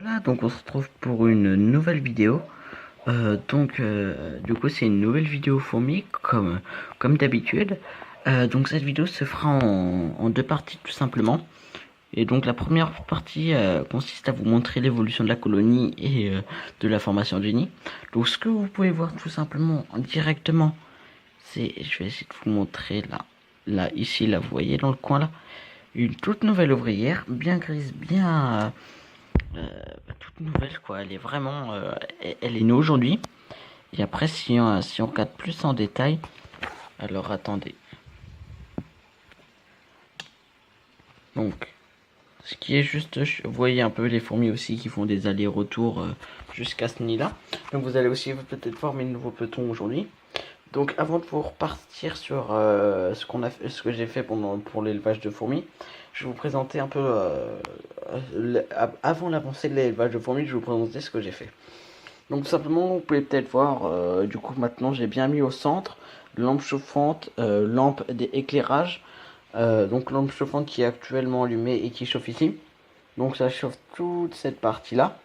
Voilà, donc on se retrouve pour une nouvelle vidéo. Du coup, c'est une nouvelle vidéo fourmi, comme d'habitude. Donc cette vidéo se fera en deux parties tout simplement. Et donc la première partie consiste à vous montrer l'évolution de la colonie et de la formation du nid. Donc ce que vous pouvez voir tout simplement directement, c'est, je vais essayer de vous montrer là, ici, là, vous voyez dans le coin là, une toute nouvelle ouvrière, bien grise, bien toute nouvelle quoi. Elle est vraiment, elle est née aujourd'hui. Et après, si on regarde plus en détail, alors attendez. Donc, ce qui est juste, vous voyez un peu les fourmis aussi qui font des allers-retours jusqu'à ce nid-là. Donc vous allez aussi peut-être voir mes nouveaux petons aujourd'hui. Donc avant de vous repartir sur ce que j'ai fait pour l'élevage de fourmis, je vais vous présenter un peu avant l'avancée de l'élevage de fourmis, je vais vous présenter ce que j'ai fait. Donc tout simplement, vous pouvez peut-être voir, du coup maintenant j'ai bien mis au centre lampe chauffante, lampe d'éclairage. Donc lampe chauffante qui est actuellement allumée et qui chauffe ici. Donc ça chauffe toute cette partie-là.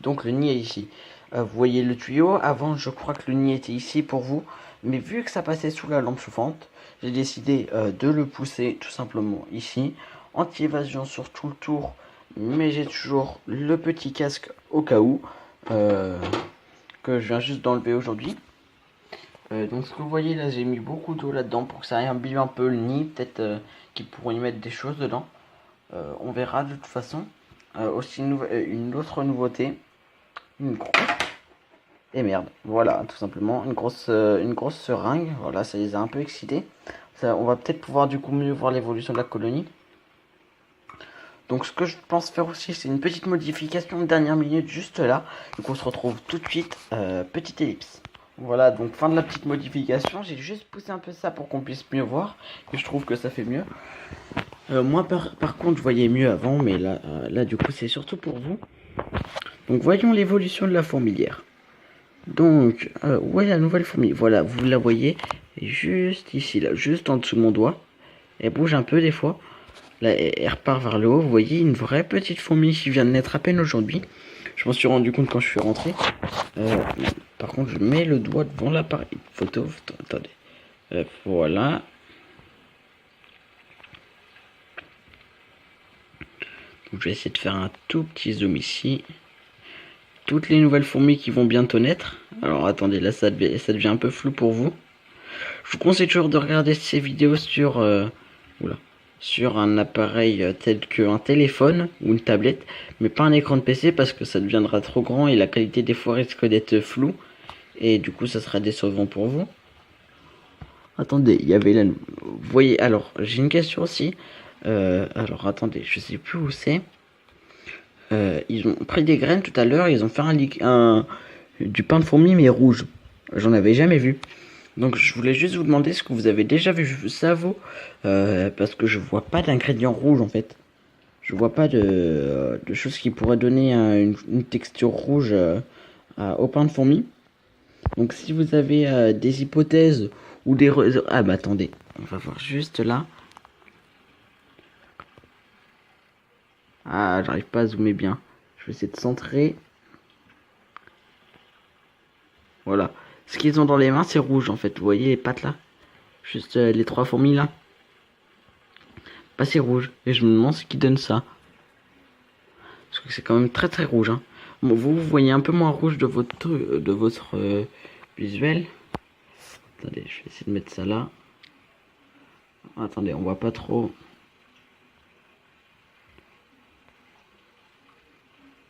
Donc le nid est ici. Vous voyez le tuyau. Avant, je crois que le nid était ici pour vous. Mais vu que ça passait sous la lampe chauffante, j'ai décidé de le pousser tout simplement ici. Anti-évasion sur tout le tour. Mais j'ai toujours le petit casque au cas où. Que je viens juste d'enlever aujourd'hui. Donc ce que vous voyez là, j'ai mis beaucoup d'eau là-dedans pour que ça imbibe un peu le nid. Peut-être qu'ils pourront y mettre des choses dedans. On verra de toute façon. Aussi une autre nouveauté. Une grosse... Et merde, voilà, tout simplement. Une grosse seringue. Voilà, ça les a un peu excités. Ça, on va peut-être pouvoir du coup mieux voir l'évolution de la colonie. Donc ce que je pense faire aussi, c'est une petite modification de dernière minute juste là. Donc on se retrouve tout de suite. Petite ellipse. Voilà, donc fin de la petite modification. J'ai juste poussé un peu ça pour qu'on puisse mieux voir. Et je trouve que ça fait mieux. Moi par contre je voyais mieux avant, mais là du coup c'est surtout pour vous. Donc voyons l'évolution de la fourmilière. Donc où est la nouvelle fourmi? Voilà, vous la voyez juste ici, là, juste en dessous de mon doigt. Elle bouge un peu des fois. Là elle repart vers le haut. Vous voyez une vraie petite fourmi qui vient de naître à peine aujourd'hui. Je m'en suis rendu compte quand je suis rentré. Par contre je mets le doigt devant l'appareil photo. Attendez. Voilà. Donc, je vais essayer de faire un tout petit zoom ici. Toutes les nouvelles fourmis qui vont bientôt naître. Alors attendez, là ça devient un peu flou pour vous. Je vous conseille toujours de regarder ces vidéos sur un appareil tel qu'un téléphone ou une tablette, mais pas un écran de PC parce que ça deviendra trop grand et la qualité des fois risque d'être floue. Et du coup ça sera décevant pour vous. Attendez, il y avait la... Vous voyez, alors j'ai une question aussi. Alors attendez, je sais plus où c'est. Ils ont pris des graines tout à l'heure, ils ont fait du pain de fourmi mais rouge. J'en avais jamais vu. Donc je voulais juste vous demander ce que vous avez déjà vu ça vous, parce que je vois pas d'ingrédients rouges en fait. Je vois pas de choses qui pourraient donner une texture rouge au pain de fourmi. Donc si vous avez des hypothèses ou des... Ah bah attendez, on va voir juste là. Ah, j'arrive pas à zoomer bien. Je vais essayer de centrer. Voilà. Ce qu'ils ont dans les mains, c'est rouge en fait. Vous voyez les pattes là? Juste les trois fourmis là. Bah c'est rouge. Et je me demande ce qui donne ça. Parce que c'est quand même très très rouge. Hein. Bon, vous voyez un peu moins rouge de votre visuel. Attendez, je vais essayer de mettre ça là. Attendez, on voit pas trop.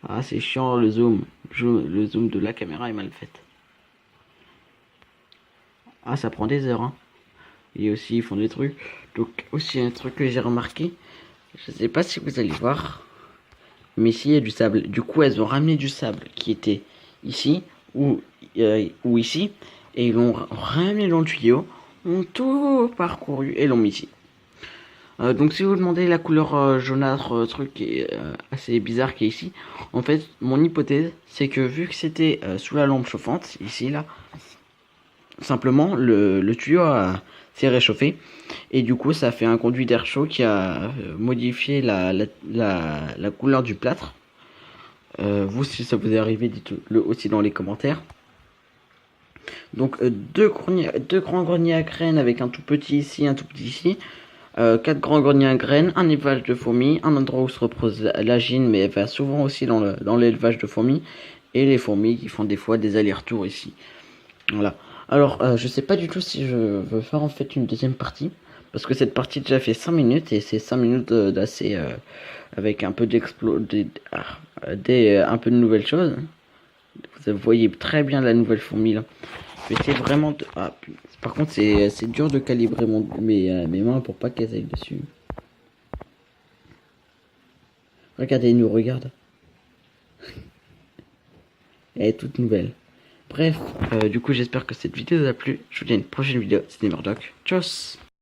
Ah, c'est chiant le zoom. Le zoom de la caméra est mal fait. Ah, ça prend des heures. Hein. Et aussi, ils font des trucs. Donc, aussi un truc que j'ai remarqué. Je sais pas si vous allez voir. Mais ici, il y a du sable. Du coup, elles ont ramené du sable qui était ici ou ici. Et ils l'ont ramené dans le tuyau. Ont tout parcouru et l'ont mis ici. Donc si vous demandez la couleur jaunâtre, truc qui est, assez bizarre qui est ici, en fait mon hypothèse c'est que vu que c'était sous la lampe chauffante, ici là, simplement le tuyau s'est réchauffé et du coup ça fait un conduit d'air chaud qui a modifié la couleur du plâtre. Vous, si ça vous est arrivé, dites-le aussi dans les commentaires. Donc deux grands greniers à graines avec un tout petit ici, un tout petit ici. 4 grands greniers à graines, un élevage de fourmis, un endroit où se repose la gine, mais elle va souvent aussi dans l'élevage de fourmis. Et les fourmis qui font des fois des allers-retours ici. Voilà. Alors, je sais pas du tout si je veux faire en fait une deuxième partie. Parce que cette partie déjà fait 5 minutes et c'est 5 minutes d'assez avec un peu un peu de nouvelles choses. Vous voyez très bien la nouvelle fourmi là. Je vais essayer vraiment de... par contre, c'est dur de calibrer mes mains pour pas qu'elles aillent dessus. Regardez, elle nous regarde. Elle est toute nouvelle. Bref, du coup, j'espère que cette vidéo vous a plu. Je vous dis à une prochaine vidéo. C'était Murdoch. Tchuss!